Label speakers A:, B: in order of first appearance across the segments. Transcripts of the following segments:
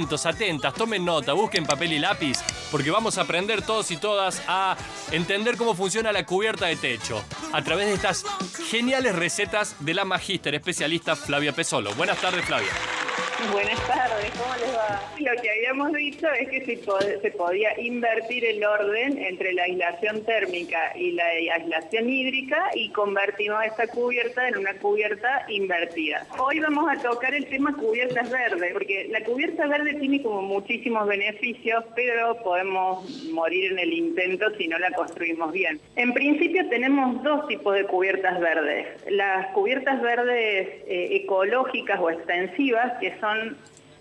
A: atentos, atentas, tomen nota, busquen papel y lápiz, porque vamos a aprender todos y todas a entender cómo funciona la cubierta de techo a través de estas geniales recetas de la magíster especialista Flavia Pesolo. Buenas tardes, Flavia.
B: Buenas tardes, ¿cómo les va? Lo que habíamos dicho es que se podía invertir el orden entre la aislación térmica y la aislación hídrica y convertimos esta cubierta en una cubierta invertida. Hoy vamos a tocar el tema cubiertas verdes, porque la cubierta verde tiene como muchísimos beneficios, pero podemos morir en el intento si no la construimos bien. En principio tenemos dos tipos de cubiertas verdes. Las cubiertas verdes ecológicas o extensivas, que son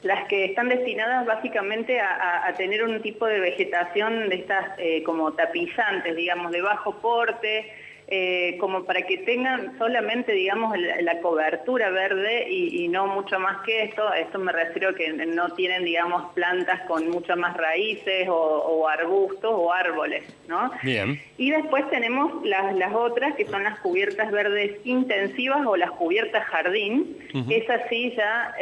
B: las que están destinadas básicamente a tener un tipo de vegetación de estas como tapizantes, digamos, de bajo porte, como para que tengan solamente, digamos, la cobertura verde y no mucho más que esto. A esto me refiero que no tienen, digamos, plantas con muchas más raíces o arbustos o árboles, ¿no?
A: Bien.
B: Y después tenemos las otras, que son las cubiertas verdes intensivas o las cubiertas jardín. Esas sí ya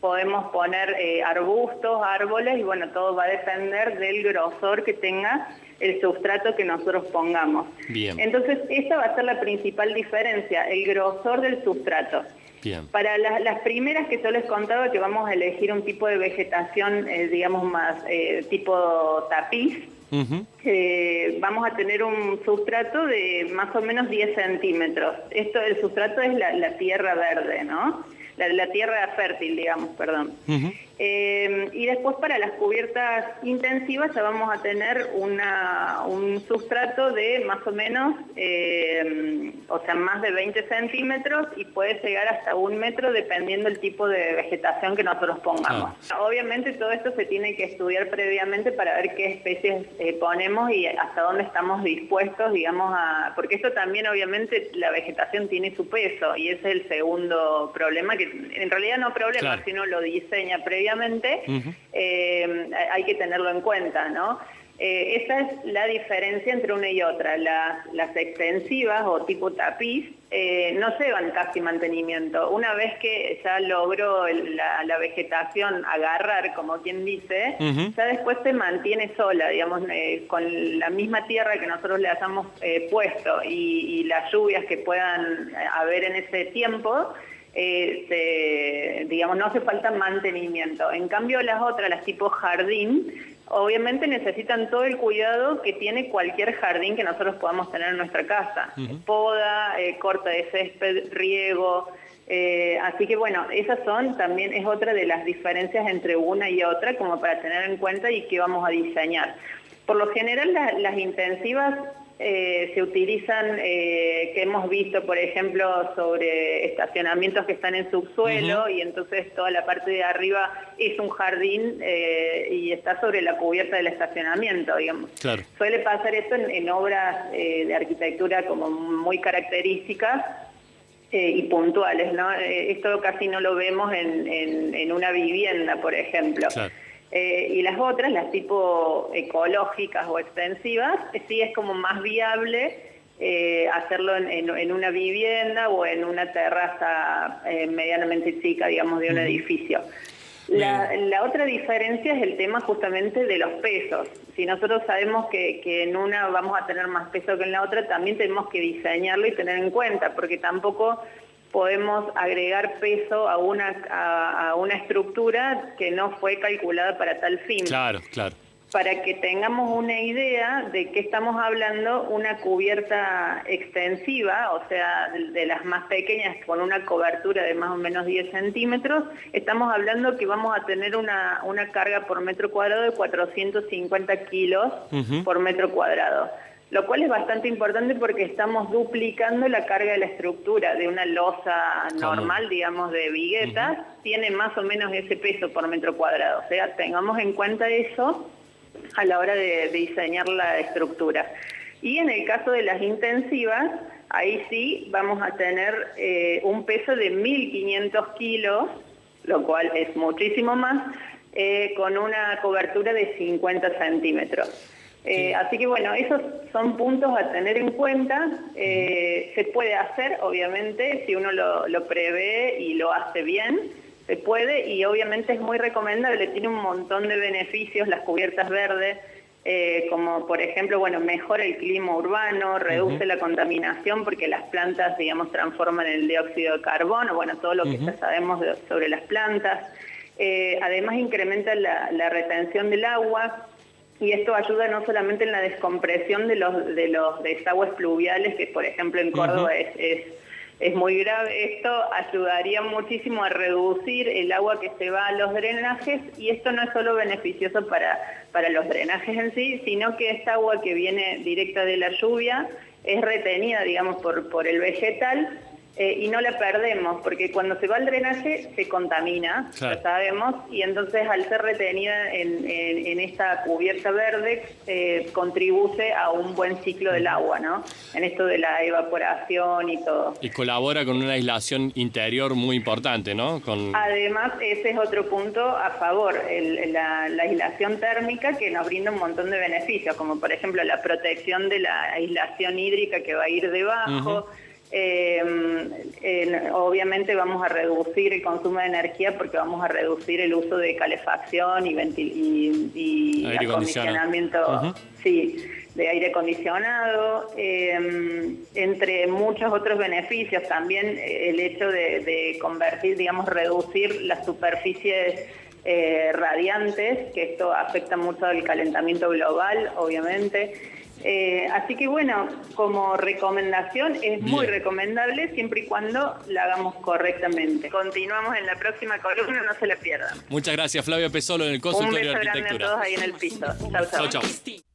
B: podemos poner arbustos, árboles, y bueno, todo va a depender del grosor que tenga el sustrato que nosotros pongamos.
A: Bien.
B: Entonces, esta va a ser la principal diferencia, el grosor del sustrato.
A: Bien.
B: Para las primeras que yo les contaba, que vamos a elegir un tipo de vegetación, digamos, más tipo tapiz, vamos a tener un sustrato de más o menos 10 centímetros. El sustrato es la tierra verde, ¿no? La tierra fértil, digamos, perdón. Y después para las cubiertas intensivas ya vamos a tener un sustrato de más o menos, o sea, más de 20 centímetros y puede llegar hasta 1 metro dependiendo del tipo de vegetación que nosotros pongamos. Obviamente todo esto se tiene que estudiar previamente para ver qué especies ponemos y hasta dónde estamos dispuestos, digamos, porque esto también obviamente la vegetación tiene su peso y ese es el segundo problema, que en realidad no problema,
A: claro,
B: si uno lo diseña previamente, hay que tenerlo en cuenta, ¿no? Esa es la diferencia entre una y otra. Las extensivas o tipo tapiz no llevan casi mantenimiento. Una vez que ya logró la vegetación agarrar, como quien dice, ya después se mantiene sola, digamos, con la misma tierra que nosotros le hayamos puesto y las lluvias que puedan haber en ese tiempo, digamos, no hace falta mantenimiento. En cambio, las otras, las tipo jardín, obviamente necesitan todo el cuidado que tiene cualquier jardín que nosotros podamos tener en nuestra casa. Poda, corta de césped, riego. Así que bueno, esas también es otra de las diferencias entre una y otra, como para tener en cuenta y que vamos a diseñar. Por lo general, las intensivas se utilizan, que hemos visto, por ejemplo, sobre estacionamientos que están en subsuelo, y entonces toda la parte de arriba es un jardín y está sobre la cubierta del estacionamiento, digamos. Claro. Suele pasar esto en obras de arquitectura como muy características y puntuales, ¿no? Esto casi no lo vemos en una vivienda, por ejemplo. Claro. Y las otras, las tipo ecológicas o extensivas, sí es como más viable hacerlo en una vivienda o en una terraza medianamente chica, digamos, de un edificio. La otra diferencia es el tema justamente de los pesos. Si nosotros sabemos que en una vamos a tener más peso que en la otra, también tenemos que diseñarlo y tener en cuenta, porque tampoco podemos agregar peso a una estructura que no fue calculada para tal fin. Claro, claro. Para que tengamos una idea de qué estamos hablando, una cubierta extensiva, o sea, de las más pequeñas, con una cobertura de más o menos 10 centímetros, estamos hablando que vamos a tener una carga por metro cuadrado de 450 kilos por metro cuadrado. Lo cual es bastante importante porque estamos duplicando la carga de la estructura de una losa normal, digamos, de viguetas, tiene más o menos ese peso por metro cuadrado. O sea, tengamos en cuenta eso a la hora de diseñar la estructura. Y en el caso de las intensivas, ahí sí vamos a tener un peso de 1.500 kilos, lo cual es muchísimo más, con una cobertura de 50 centímetros. Así que bueno, esos son puntos a tener en cuenta. Se puede hacer, obviamente, si uno lo prevé y lo hace bien, se puede, y obviamente es muy recomendable, tiene un montón de beneficios las cubiertas verdes, como por ejemplo, bueno, mejora el clima urbano, reduce la contaminación porque las plantas, digamos, transforman el dióxido de carbono, bueno, todo lo que ya sabemos sobre las plantas. Además incrementa la retención del agua, y esto ayuda no solamente en la descompresión de los desagües pluviales, que por ejemplo en Córdoba es muy grave. Esto ayudaría muchísimo a reducir el agua que se va a los drenajes, y esto no es solo beneficioso para los drenajes en sí, sino que esta agua que viene directa de la lluvia es retenida, digamos, por el vegetal, y no la perdemos, porque cuando se va al drenaje se contamina, claro, lo sabemos, y entonces al ser retenida en esta cubierta verde contribuye a un buen ciclo del agua, ¿no? En esto de la evaporación y todo.
A: Y colabora con una aislación interior muy importante, ¿no?
B: Además, ese es otro punto a favor, la aislación térmica, que nos brinda un montón de beneficios, como por ejemplo la protección de la aislación hídrica que va a ir debajo. Obviamente vamos a reducir el consumo de energía porque vamos a reducir el uso de calefacción y acondicionamiento, sí, de aire acondicionado, entre muchos otros beneficios. También el hecho de convertir, digamos, reducir las superficies radiantes, que esto afecta mucho al calentamiento global, obviamente. Así que bueno, como recomendación es muy recomendable siempre y cuando la hagamos correctamente. Continuamos en la próxima columna, no se la pierdan.
A: Muchas gracias, Flavia Pesolo, en el consultorio de arquitectura.
B: Un beso grande a todos ahí en el piso. Chau, chau.
A: Chau, chau.